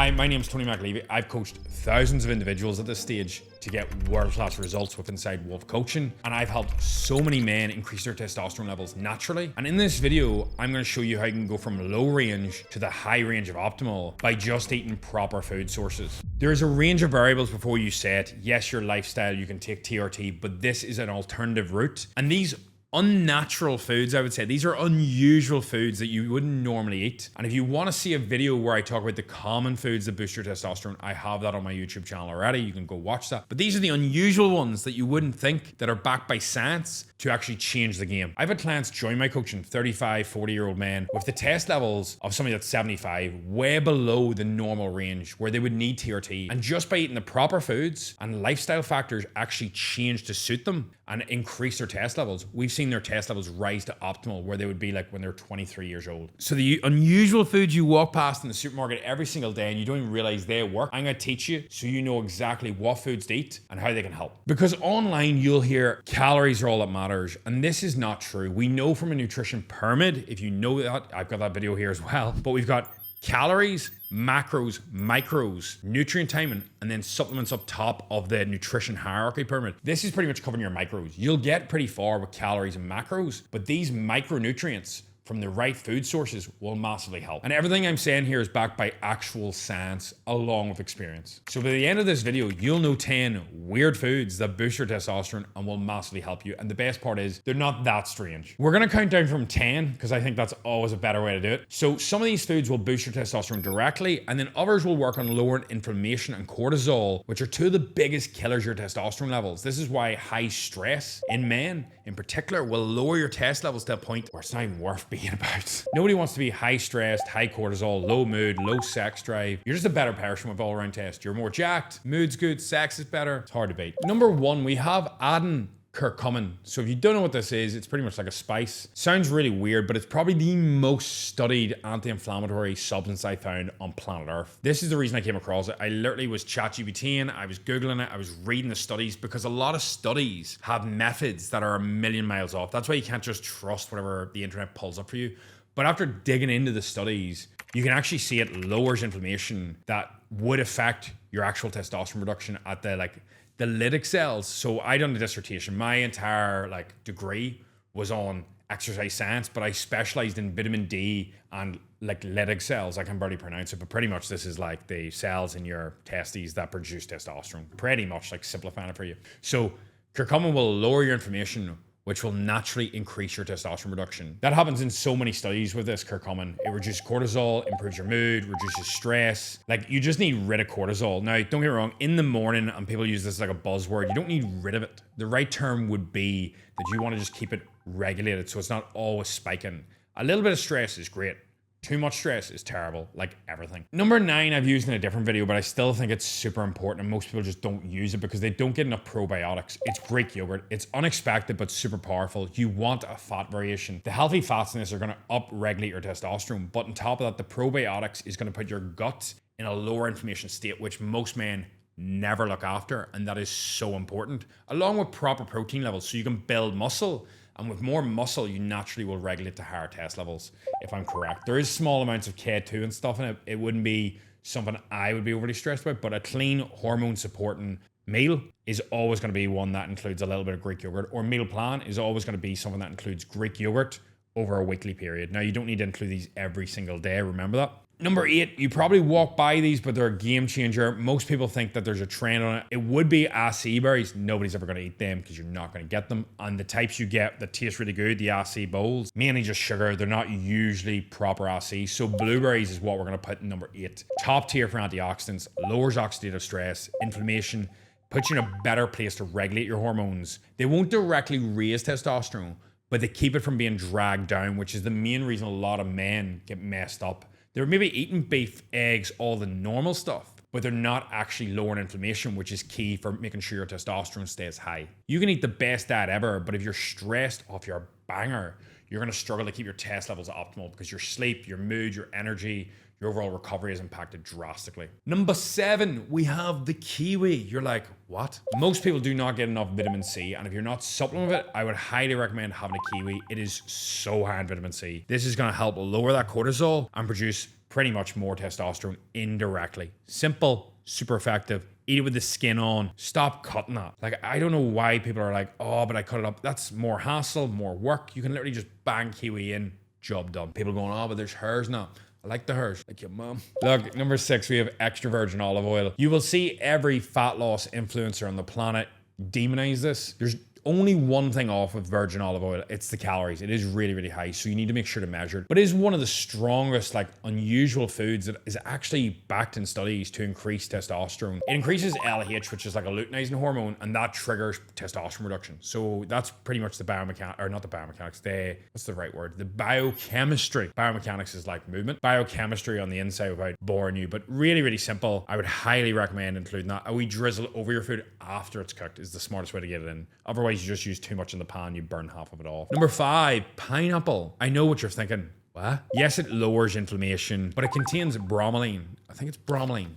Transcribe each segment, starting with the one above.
Hi, my name is Tony McAlevey. I've coached thousands of individuals at this stage to get world-class results with Inside Wolf coaching, and I've helped so many men increase their testosterone levels naturally. And in this video, I'm going to show you how you can go from low range to the high range of optimal by just eating proper food sources. There's a range of variables before you set. Yes, your lifestyle, you can take TRT, but this is an alternative route. And these unnatural foods, I would say, these are unusual foods that you wouldn't normally eat. And if you want to see a video where I talk about the common foods that boost your testosterone, I have that on my YouTube channel already. You can go watch that. But these are the unusual ones that you wouldn't think that are backed by science to actually change the game. I've had clients join my coaching, 35, 40-year-old men with the test levels of somebody that's 75, way below the normal range where they would need TRT. And just by eating the proper foods and lifestyle factors actually change to suit them and increase their test levels. We've seen their test levels rise to optimal where they would be like when they're 23 years old. So the unusual foods you walk past in the supermarket every single day and you don't even realize they work, I'm gonna teach you so you know exactly what foods to eat and how they can help. Because online you'll hear calories are all that matters, and this is not true. We know from a nutrition pyramid, if you know that, I've got that video here as well, but we've got calories, macros, micros, nutrient timing, and then supplements up top of the nutrition hierarchy pyramid. This is pretty much covering your macros. You'll get pretty far with calories and macros, but these micronutrients from the right food sources will massively help. And everything I'm saying here is backed by actual science along with experience. So by the end of this video, you'll know 10 weird foods that boost your testosterone and will massively help you. And the best part is they're not that strange. We're gonna count down from 10 because I think that's always a better way to do it. So some of these foods will boost your testosterone directly, and then others will work on lowering inflammation and cortisol, which are two of the biggest killers of your testosterone levels. This is why high stress in men in particular will lower your test levels to a point where it's not even worth being about. Nobody wants to be high stressed, high cortisol, low mood, low sex drive. You're just a better person with all around test. You're more jacked, mood's good, sex is better. It's hard to beat. Number one, we have adding Curcumin. So if you don't know what this is, it's pretty much like a spice. Sounds really weird, but it's probably the most studied anti-inflammatory substance I found on planet Earth. This is the reason I came across it. I literally was ChatGPTing, I was Googling it, I was reading the studies, because a lot of studies have methods that are a million miles off. That's why you can't just trust whatever the internet pulls up for you. But after digging into the studies, you can actually see it lowers inflammation that would affect your actual testosterone reduction at the lytic cells. So I done the dissertation. My entire degree was on exercise science, but I specialized in vitamin D and lytic cells. I can barely pronounce it, but pretty much this is like the cells in your testes that produce testosterone. Pretty much like simplifying it for you. So curcumin will lower your inflammation, which will naturally increase your testosterone reduction. That happens in so many studies with this curcumin. It reduces cortisol, improves your mood, reduces stress. You just need rid of cortisol. Now, don't get me wrong, in the morning, and people use this like a buzzword, you don't need rid of it. The right term would be that you want to just keep it regulated so it's not always spiking. A little bit of stress is great. Too much stress is terrible, like everything. Number 9, I've used in a different video, but I still think it's super important and most people just don't use it because they don't get enough probiotics. It's Greek yogurt. It's unexpected, but super powerful. You want a fat variation. The healthy fats in this are gonna up-regulate your testosterone, but on top of that, the probiotics is gonna put your gut in a lower inflammation state, which most men never look after, and that is so important, along with proper protein levels so you can build muscle. And with more muscle, you naturally will regulate to higher test levels, if I'm correct. There is small amounts of K2 and stuff in it. It wouldn't be something I would be overly stressed about, but a clean hormone supporting meal is always gonna be one that includes a little bit of Greek yogurt, or meal plan is always gonna be something that includes Greek yogurt over a weekly period. Now, you don't need to include these every single day, remember that. Number 8, you probably walk by these, but they're a game changer. Most people think that there's a trend on it. It would be acai berries. Nobody's ever gonna eat them because you're not gonna get them. And the types you get that taste really good, the acai bowls, mainly just sugar. They're not usually proper acai. So blueberries is what we're gonna put in number 8. Top tier for antioxidants, lowers oxidative stress, inflammation, puts you in a better place to regulate your hormones. They won't directly raise testosterone, but they keep it from being dragged down, which is the main reason a lot of men get messed up. They're maybe eating beef, eggs, all the normal stuff, but they're not actually lowering inflammation, which is key for making sure your testosterone stays high. You can eat the best diet ever, but if you're stressed off your banger, you're gonna struggle to keep your test levels optimal because your sleep, your mood, your energy, your overall recovery is impacted drastically. Number 7, we have the kiwi. You're like, what? Most people do not get enough vitamin C, and if you're not supplementing it, I would highly recommend having a kiwi. It is so high in vitamin C. This is gonna help lower that cortisol and produce pretty much more testosterone indirectly. Simple, super effective. Eat it with the skin on. Stop cutting that. Like, I don't know why people are like, oh, but I cut it up. That's more hassle, more work. You can literally just bang kiwi in, job done. People going, oh, but there's hairs now. I like the hairs, like your mom. Look, number 6, we have extra virgin olive oil. You will see every fat loss influencer on the planet demonize this. There's only one thing off with virgin olive oil. It's the calories. It is really, really high. So you need to make sure to measure it. But it is one of the strongest, like, unusual foods that is actually backed in studies to increase testosterone. It increases LH, which is like a luteinizing hormone, and that triggers testosterone reduction. So that's pretty much the biomechanics, or not the biomechanics, what's the right word? The biochemistry. Biomechanics is like movement. Biochemistry on the inside without boring you, but really, really simple. I would highly recommend including that. A wee drizzle over your food after it's cooked is the smartest way to get it in. Otherwise, you just use too much in the pan, you burn half of it off. Number 5, pineapple. I know what you're thinking. What? Yes, it lowers inflammation, but it contains bromelain. I think it's bromelain,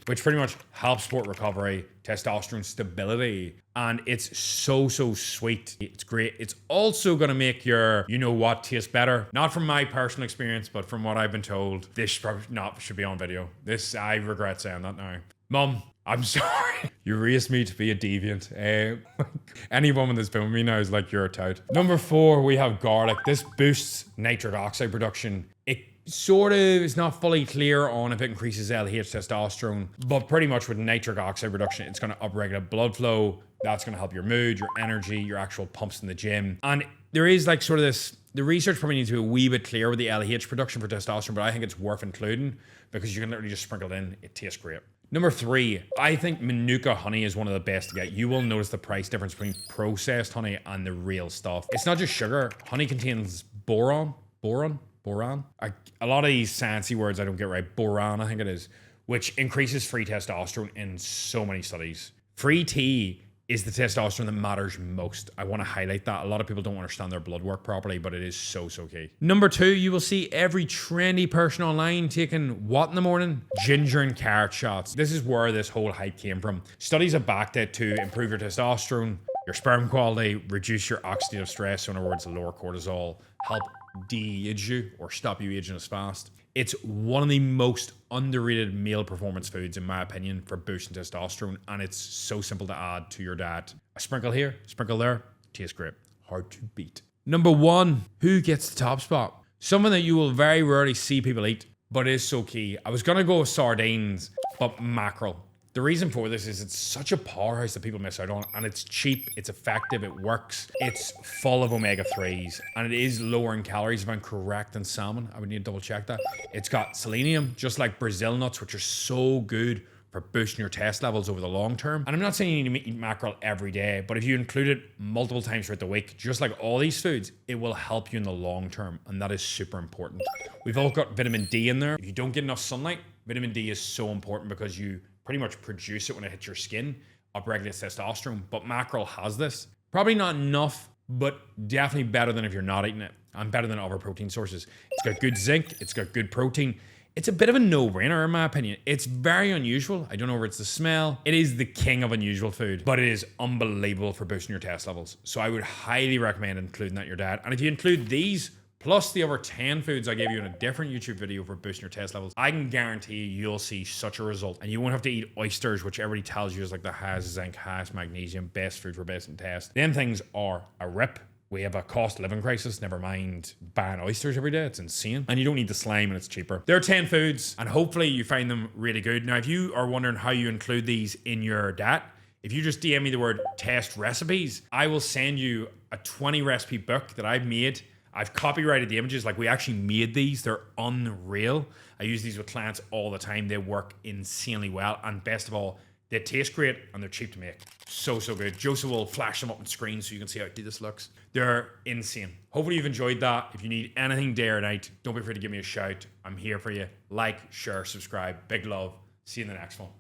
which pretty much helps support recovery, testosterone stability, and it's so sweet. It's great. It's also gonna make your you know what taste better. Not from my personal experience, but from what I've been told. This should be on video. I regret saying that now. Mum, I'm sorry. You raised me to be a deviant. Any woman that's been with me now is like, you're a tout. Number 4, we have garlic. This boosts nitric oxide production. It sort of is not fully clear on if it increases LH testosterone, but pretty much with nitric oxide production, it's going to upregulate blood flow. That's going to help your mood, your energy, your actual pumps in the gym. And there is like sort of this, the research probably needs to be a wee bit clear with the LH production for testosterone, but I think it's worth including because you can literally just sprinkle it in. It tastes great. Number 3, I think manuka honey is one of the best to get. You will notice the price difference between processed honey and the real stuff. It's not just sugar. Honey contains boron. A lot of these fancy words I don't get right. Boron, I think it is, which increases free testosterone in so many studies. Free T is the testosterone that matters most. I want to highlight that. A lot of people don't understand their blood work properly, but it is so key. Number 2, you will see every trendy person online taking what in the morning? Ginger and carrot shots. This is where this whole hype came from. Studies have backed it to improve your testosterone, your sperm quality, reduce your oxidative stress, so in other words, lower cortisol, help de-age you or stop you aging as fast. It's one of the most underrated male performance foods, in my opinion, for boosting testosterone, and it's so simple to add to your diet. A sprinkle here, sprinkle there, tastes great. Hard to beat. Number 1, who gets the top spot? Something that you will very rarely see people eat, but is so key. I was gonna go with sardines, but mackerel. The reason for this is it's such a powerhouse that people miss out on, and it's cheap, it's effective, it works. It's full of omega-3s, and it is lower in calories, if I'm correct, than salmon. I would need to double check that. It's got selenium, just like Brazil nuts, which are so good for boosting your test levels over the long term. And I'm not saying you need to eat mackerel every day, but if you include it multiple times throughout the week, just like all these foods, it will help you in the long term, and that is super important. We've all got vitamin D in there. If you don't get enough sunlight, vitamin D is so important because you pretty much produce it when it hits your skin, upregulates testosterone, but mackerel has this. Probably not enough, but definitely better than if you're not eating it, and better than other protein sources. It's got good zinc, it's got good protein. It's a bit of a no-brainer in my opinion. It's very unusual. I don't know if it's the smell. It is the king of unusual food, but it is unbelievable for boosting your test levels. So I would highly recommend including that in your diet. And if you include these, plus the over 10 foods I gave you in a different YouTube video for boosting your test levels, I can guarantee you'll see such a result. And you won't have to eat oysters, which everybody tells you is like the highest zinc, highest magnesium, best food for best in test. Them things are a rip. We have a cost of living crisis, never mind buying oysters every day. It's insane. And you don't need the slime and it's cheaper. There are 10 foods and hopefully you find them really good. Now, if you are wondering how you include these in your diet, if you just DM me the word test recipes, I will send you a 20 recipe book that I've made. I've copyrighted the images, like we actually made these. They're unreal. I use these with clients all the time. They work insanely well. And best of all, they taste great and they're cheap to make. So good. Joseph will flash them up on screen so you can see how good this looks. They're insane. Hopefully you've enjoyed that. If you need anything day or night, don't be afraid to give me a shout. I'm here for you. Like, share, subscribe. Big love. See you in the next one.